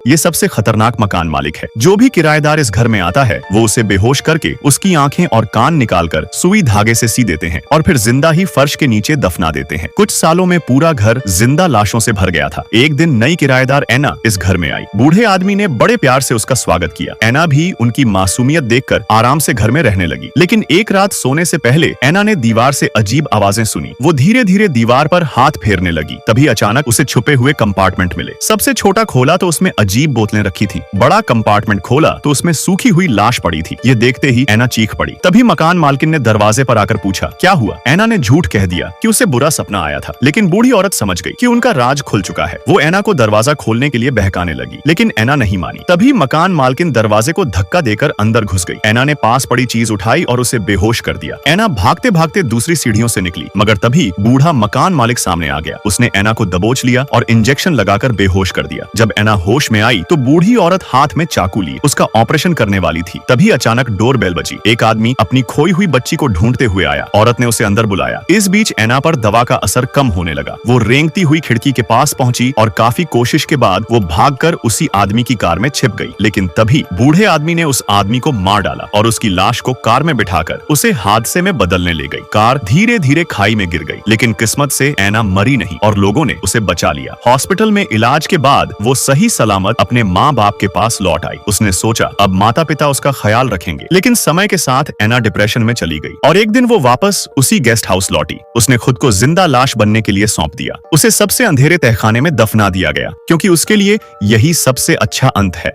ये सबसे खतरनाक मकान मालिक है। जो भी किराएदार इस घर में आता है वो उसे बेहोश करके उसकी आंखें और कान निकालकर सुई धागे से सी देते हैं और फिर जिंदा ही फर्श के नीचे दफना देते हैं। कुछ सालों में पूरा घर जिंदा लाशों से भर गया था। एक दिन नई किराएदार एना इस घर में आई। बूढ़े आदमी ने बड़े प्यार से उसका स्वागत किया। एना भी उनकी मासूमियत देखकर आराम से घर में रहने लगी। लेकिन एक रात सोने से पहले एना ने दीवार से अजीब आवाजें सुनी। वो धीरे धीरे दीवार पर हाथ फेरने लगी। तभी अचानक उसे छुपे हुए कंपार्टमेंट मिले। सबसे छोटा खोला तो उसमें अजीब बोतलें रखी थी। बड़ा कंपार्टमेंट खोला तो उसमें सूखी हुई लाश पड़ी थी। ये देखते ही एना चीख पड़ी। तभी मकान मालकिन ने दरवाजे पर आकर पूछा, क्या हुआ? एना ने झूठ कह दिया कि उसे बुरा सपना आया था। लेकिन बूढ़ी औरत समझ गई कि उनका राज खुल चुका है। वो एना को दरवाजा खोलने के लिए बहकाने लगी, लेकिन एना नहीं मानी। तभी मकान मालकिन दरवाजे को धक्का देकर अंदर घुस गई। एना ने पास पड़ी चीज उठाई और उसे बेहोश कर दिया। एना भागते भागते दूसरी सीढ़ियों से निकली, मगर तभी बूढ़ा मकान मालिक सामने आ गया। उसने एना को दबोच लिया और इंजेक्शन लगाकर बेहोश कर दिया। जब एना होश में आई तो बूढ़ी औरत हाथ में चाकू ली उसका ऑपरेशन करने वाली थी। तभी अचानक डोर बेल बजी। एक आदमी अपनी खोई हुई बच्ची को ढूंढते हुए आया। औरत ने उसे अंदर बुलाया। इस बीच एना पर दवा का असर कम होने लगा। वो रेंगती हुई खिड़की के पास पहुंची और काफी कोशिश के बाद वो भागकर उसी आदमी की कार में छिप गई। लेकिन तभी बूढ़े आदमी ने उस आदमी को मार डाला और उसकी लाश को कार में बिठाकर उसे हादसे में बदलने ले गई। कार धीरे धीरे खाई में गिर गई, लेकिन किस्मत से एना मरी नहीं और लोगों ने उसे बचा लिया। हॉस्पिटल में इलाज के बाद वो सही सलामत अपने माँ बाप के पास लौट आई। उसने सोचा अब माता पिता उसका ख्याल रखेंगे। लेकिन समय के साथ एना डिप्रेशन में चली गई और एक दिन वो वापस उसी गेस्ट हाउस लौटी। उसने खुद को जिंदा लाश बनने के लिए सौंप दिया। उसे सबसे अंधेरे तहखाने में दफना दिया गया, क्योंकि उसके लिए यही सबसे अच्छा अंत है।